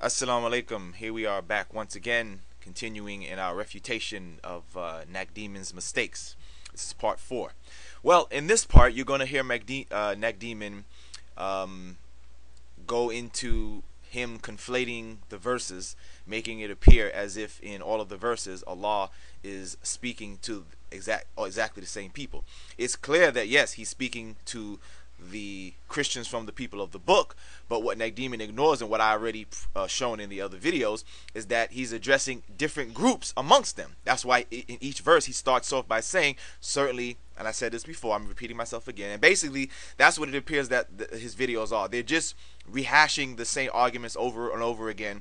Assalamu alaikum. Here we are back once again, continuing in our refutation of Nakdimon's mistakes. This is part 4. Well, in this part, you're going to hear Nakdimon go into him conflating the verses, making it appear as if in all of the verses Allah is speaking to exactly the same people. It's clear that yes, he's speaking to the Christians from the people of the book, but what Nakdimon ignores, and what I already shown in the other videos, is that he's addressing different groups amongst them. That's why in each verse he starts off by saying, certainly, and I said this before, I'm repeating myself again, and basically that's what it appears that his videos are. They're just rehashing the same arguments over and over again,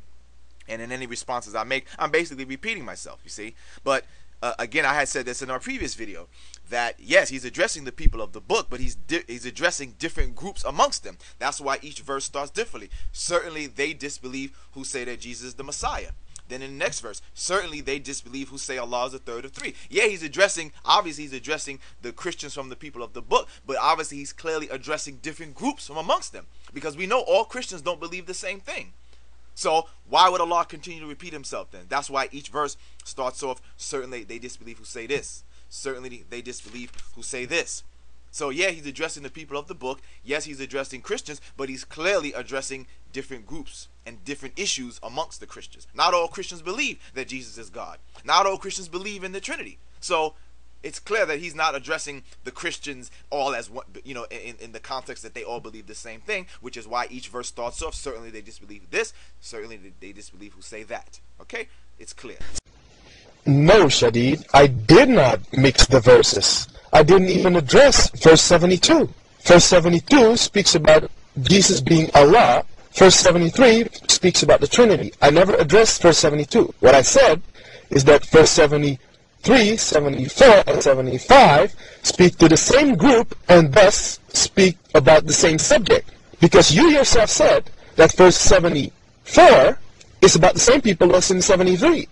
and in any responses I make, I'm basically repeating myself, you see. But again, I had said this in our previous video, that yes, he's addressing the people of the book, but he's addressing different groups amongst them. That's why each verse starts differently. Certainly they disbelieve who say that Jesus is the Messiah. Then in the next verse, certainly they disbelieve who say Allah is the third of three. Yeah, he's addressing, obviously he's addressing the Christians from the people of the book, but obviously he's clearly addressing different groups from amongst them, because we know all Christians don't believe the same thing. So why would Allah continue to repeat himself then? That's why each verse starts off, certainly they disbelieve who say this. Certainly they disbelieve who say this. So yeah, he's addressing the people of the book. Yes, he's addressing Christians, but he's clearly addressing different groups and different issues amongst the Christians. Not all Christians believe that Jesus is God. Not all Christians believe in the Trinity. So it's clear that he's not addressing the Christians all as one, you know, in the context that they all believe the same thing, which is why each verse starts off, certainly they disbelieve this, certainly they disbelieve who say that. Okay? It's clear. No, Shadid, I did not mix the verses. I didn't even address verse 72. Verse 72 speaks about Jesus being Allah. Verse 73 speaks about the Trinity. I never addressed verse 72. What I said is that verse 73, 74, and 75 speak to the same group and thus speak about the same subject. Because you yourself said that verse 74 is about the same people as in 73.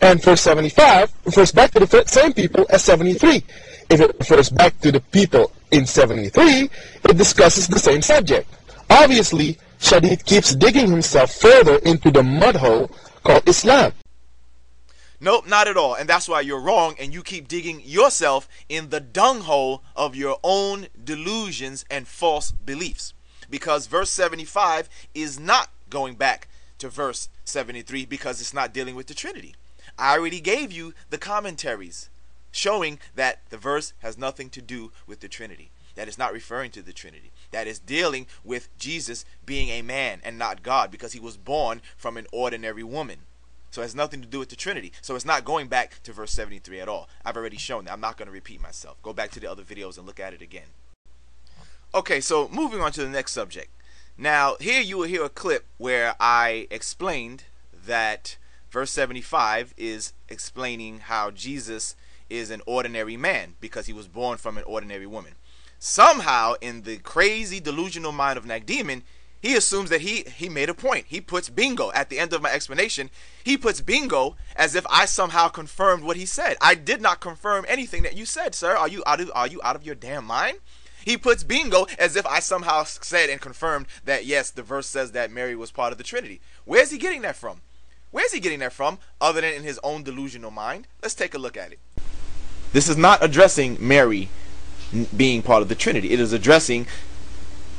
And verse 75 refers back to the same people as 73. If it refers back to the people in 73, it discusses the same subject. Obviously, Shadid keeps digging himself further into the mud hole called Islam. Nope, not at all. And that's why you're wrong, and you keep digging yourself in the dung hole of your own delusions and false beliefs. Because verse 75 is not going back to verse 73 because it's not dealing with the Trinity. I already gave you the commentaries showing that the verse has nothing to do with the Trinity, that it's not referring to the Trinity, that is dealing with Jesus being a man and not God because he was born from an ordinary woman. So it has nothing to do with the Trinity. So it's not going back to verse 73 at all. I've already shown that. I'm not going to repeat myself. Go back to the other videos and look at it again. Okay, so moving on to the next subject. Now, here you will hear a clip where I explained that verse 75 is explaining how Jesus is an ordinary man because he was born from an ordinary woman. Somehow, in the crazy delusional mind of Nakdimon, he assumes that he made a point. He puts bingo at the end of my explanation. He puts bingo as if I somehow confirmed what he said. I did not confirm anything that you said, sir. Are you out of your damn mind? He puts bingo as if I somehow said and confirmed that yes, the verse says that Mary was part of the Trinity. Where's he getting that from? Where's he getting that from other than in his own delusional mind? Let's take a look at it. This is not addressing Mary being part of the Trinity. It is addressing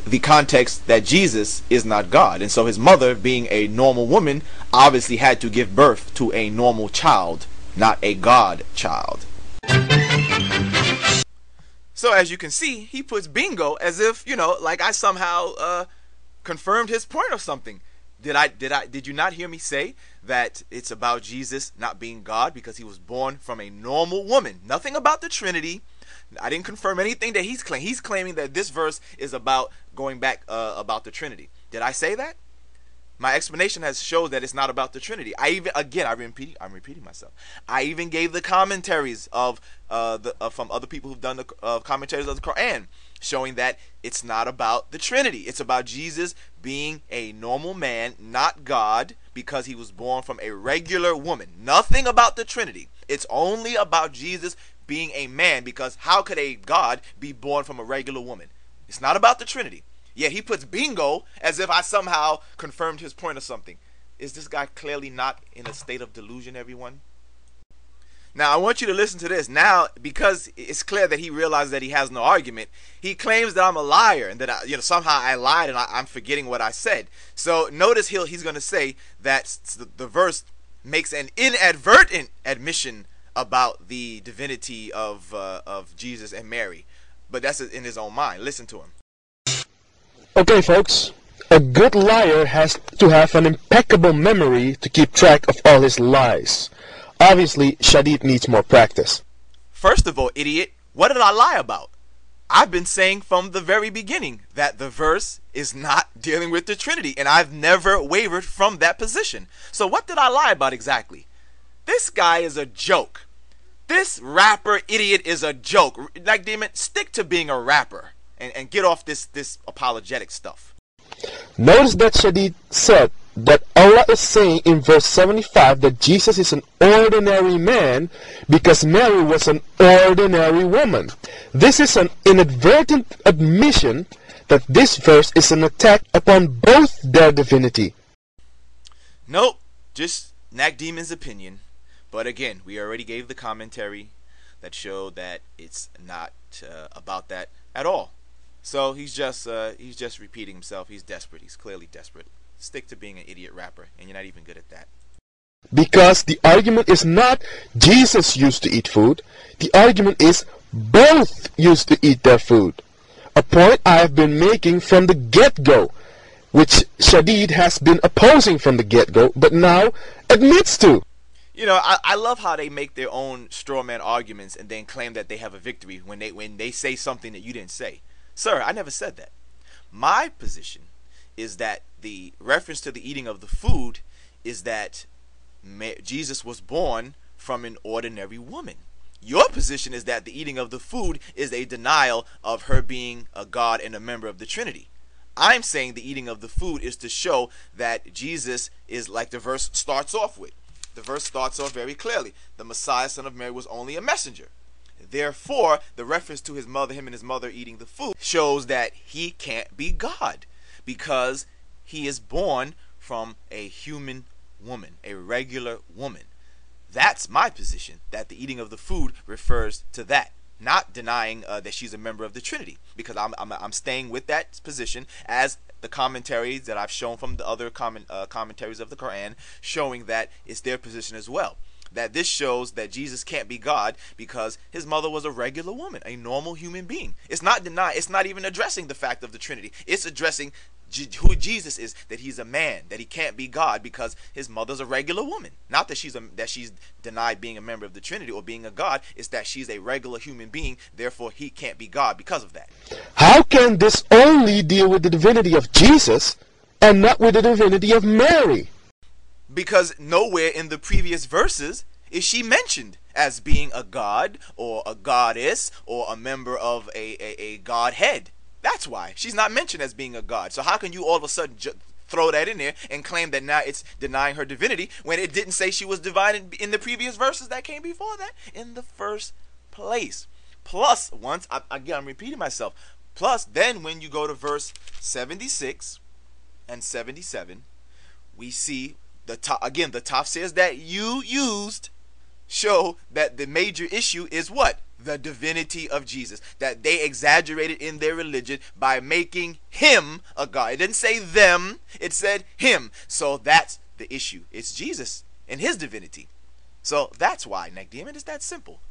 the context that Jesus is not God, and so his mother, being a normal woman, obviously had to give birth to a normal child, not a God child. So as you can see, he puts bingo as if, you know, like I somehow confirmed his point or something. Did you not hear me say that it's about Jesus not being God because he was born from a normal woman? Nothing about the Trinity. I didn't confirm anything that he's claiming. He's claiming that this verse is about going back about the Trinity. Did I say that? My explanation has showed that it's not about the Trinity. I'm repeating myself. I even gave the commentaries of from other people who've done the commentaries of the Quran, showing that it's not about the Trinity. It's about Jesus being a normal man, not God, because he was born from a regular woman. Nothing about the Trinity. It's only about Jesus being a man, because how could a God be born from a regular woman? It's not about the Trinity. Yet he puts bingo as if I somehow confirmed his point or something. Is this guy clearly not in a state of delusion, everyone? Now, I want you to listen to this. Now, because it's clear that he realized that he has no argument, he claims that I'm a liar and that somehow I lied and I'm forgetting what I said. So notice he's going to say that the verse makes an inadvertent admission about the divinity of Jesus and Mary. But that's in his own mind. Listen to him. Okay, folks. A good liar has to have an impeccable memory to keep track of all his lies. Obviously, Shadid needs more practice. First of all, idiot, what did I lie about? I've been saying from the very beginning that the verse is not dealing with the Trinity, and I've never wavered from that position. So what did I lie about exactly? This guy is a joke. This rapper idiot is a joke. Nakdimon, stick to being a rapper and get off this apologetic stuff. Notice that Shadid said that Allah is saying in verse 75 that Jesus is an ordinary man because Mary was an ordinary woman. This is an inadvertent admission that this verse is an attack upon both their divinity. Nope, just Nakdimon's opinion. But again, we already gave the commentary that showed that it's not about that at all. So he's just repeating himself. He's desperate. He's clearly desperate. Stick to being an idiot rapper, and you're not even good at that. Because the argument is not Jesus used to eat food. The argument is both used to eat their food. A point I have been making from the get-go, which Shadid has been opposing from the get-go, but now admits to. You know, I love how they make their own straw man arguments and then claim that they have a victory when they say something that you didn't say. Sir, I never said that. My position is that the reference to the eating of the food is that Jesus was born from an ordinary woman. Your position is that the eating of the food is a denial of her being a God and a member of the Trinity. I'm saying the eating of the food is to show that Jesus is like the verse starts off with. The verse starts off very clearly. The Messiah, son of Mary, was only a messenger. Therefore, the reference to him and his mother eating the food shows that he can't be God because he is born from a human woman, a regular woman. That's my position, that the eating of the food refers to that, not denying that she's a member of the Trinity, because I'm staying with that position as the commentaries that I've shown from the other commentaries of the Quran, showing that it's their position as well. That this shows that Jesus can't be God because his mother was a regular woman, a normal human being. It's not even addressing the fact of the Trinity. It's addressing who Jesus is, that he's a man, that he can't be God because his mother's a regular woman. Not that she's denied being a member of the Trinity or being a God. It's that she's a regular human being, therefore he can't be God because of that. How can this only deal with the divinity of Jesus and not with the divinity of Mary? Because nowhere in the previous verses is she mentioned as being a god or a goddess or a member of a godhead. That's why she's not mentioned as being a god. So how can you all of a sudden throw that in there and claim that now it's denying her divinity when it didn't say she was divine in the previous verses that came before that in the first place? Plus, I'm repeating myself. Plus, then when you go to verse 76 and 77, we see the tafsirs that you used show that the major issue is what? The divinity of Jesus. That they exaggerated in their religion by making him a God. It didn't say them, it said him. So that's the issue. It's Jesus and his divinity. So that's why, Nakdimon, is that simple.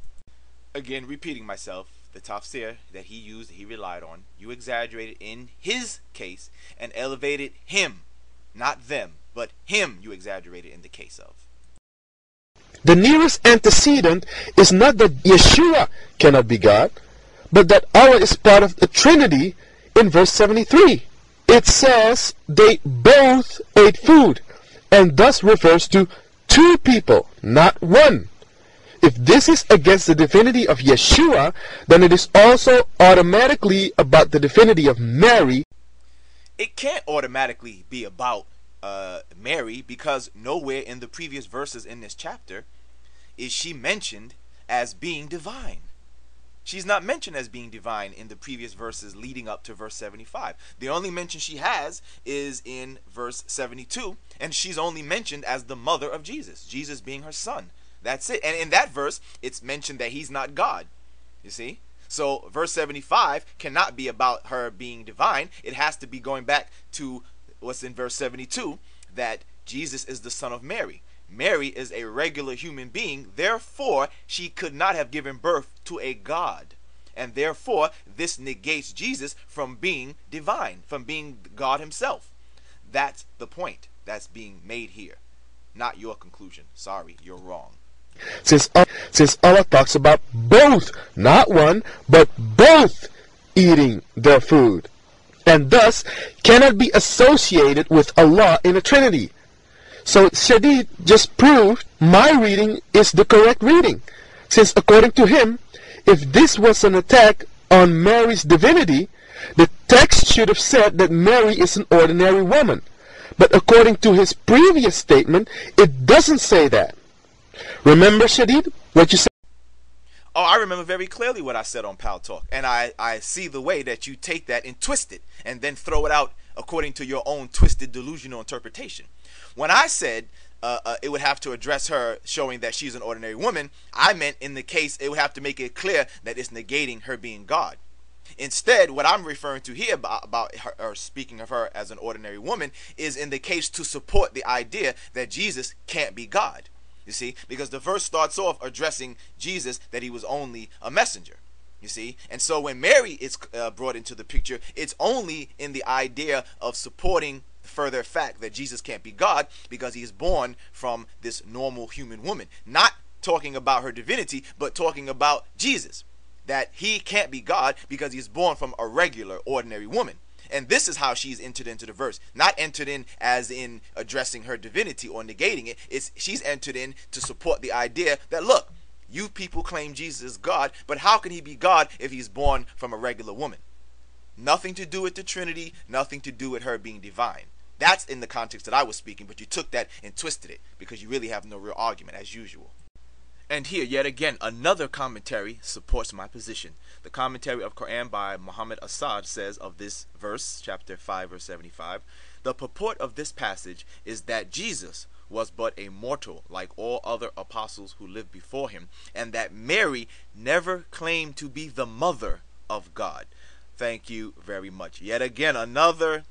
Again, repeating myself, the tafsir that he used, that he relied on, you exaggerated in his case and elevated him, not them, but him you exaggerated in the case of. The nearest antecedent is not that Yeshua cannot be God, but that Allah is part of the Trinity in verse 73. It says they both ate food, and thus refers to two people, not one. If this is against the divinity of Yeshua, then it is also automatically about the divinity of Mary. It can't automatically be about Mary, because nowhere in the previous verses in this chapter is she mentioned as being divine. She's not mentioned as being divine in the previous verses leading up to verse 75. The only mention she has is in verse 72, and she's only mentioned as the mother of Jesus, Jesus being her son. That's it. And in that verse, it's mentioned that he's not God. You see? So verse 75 cannot be about her being divine. It has to be going back to what's in verse 72, that Jesus is the son of Mary. Mary is a regular human being, therefore she could not have given birth to a God. And therefore this negates Jesus from being divine, from being God himself. That's the point that's being made here, not your conclusion. Sorry, you're wrong. Since Allah talks about both, not one, but both eating their food, and thus cannot be associated with Allah in a Trinity. So Shadid just proved my reading is the correct reading, since according to him, if this was an attack on Mary's divinity, the text should have said that Mary is an ordinary woman. But according to his previous statement, it doesn't say that. Remember, Shadid, what you said? Oh, I remember very clearly what I said on Pal Talk, and I see the way that you take that and twist it, and then throw it out according to your own twisted, delusional interpretation. When I said it would have to address her, showing that she's an ordinary woman, I meant in the case it would have to make it clear that it's negating her being God. Instead, what I'm referring to here about her, or speaking of her as an ordinary woman, is in the case to support the idea that Jesus can't be God. You see, because the verse starts off addressing Jesus, that he was only a messenger. You see, and so when Mary is brought into the picture, it's only in the idea of supporting the further fact that Jesus can't be God, because he is born from this normal human woman. Not talking about her divinity, but talking about Jesus, that he can't be God because he's born from a regular, ordinary woman. And this is how she's entered into the verse. Not entered in as in addressing her divinity or negating it. It's she's entered in to support the idea that, look, you people claim Jesus is God, but how can he be God if he's born from a regular woman? Nothing to do with the Trinity, nothing to do with her being divine. That's in the context that I was speaking, but you took that and twisted it because you really have no real argument, as usual. And here, yet again, another commentary supports my position. The commentary of Quran by Muhammad Asad says of this verse, chapter 5, verse 75, the purport of this passage is that Jesus was but a mortal like all other apostles who lived before him, and that Mary never claimed to be the mother of God. Thank you very much. Yet again, another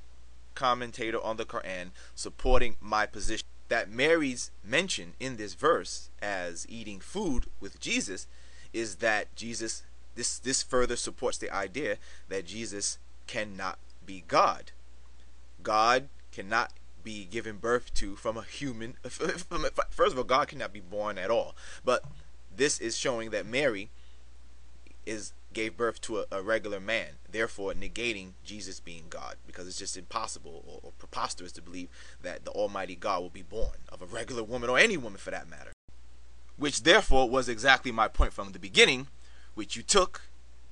commentator on the Quran supporting my position, that Mary's mention in this verse as eating food with Jesus is that Jesus, this further supports the idea that Jesus cannot be God. God cannot be given birth to from a human. First of all, God cannot be born at all. But this is showing that Mary gave birth to a regular man, therefore negating Jesus being God, because it's just impossible or preposterous to believe that the Almighty God will be born of a regular woman, or any woman for that matter. Which therefore was exactly my point from the beginning, which you took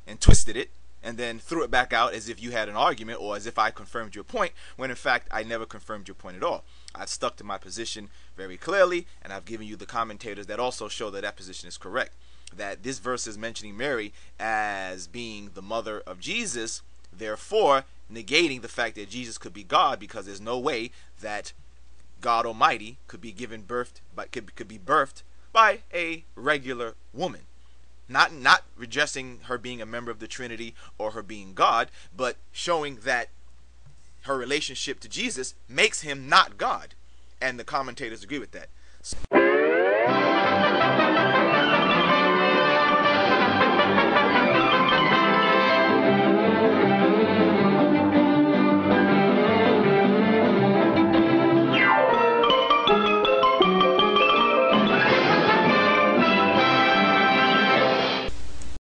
and twisted it and then threw it back out as if you had an argument, or as if I confirmed your point, when in fact I never confirmed your point at all. I've stuck to my position very clearly, and I've given you the commentators that also show that that position is correct. That this verse is mentioning Mary as being the mother of Jesus, therefore negating the fact that Jesus could be God, because there's no way that God Almighty could be given birth, but could be birthed by a regular woman. Not rejecting her being a member of the Trinity or her being God, but showing that her relationship to Jesus makes him not God, and the commentators agree with that. So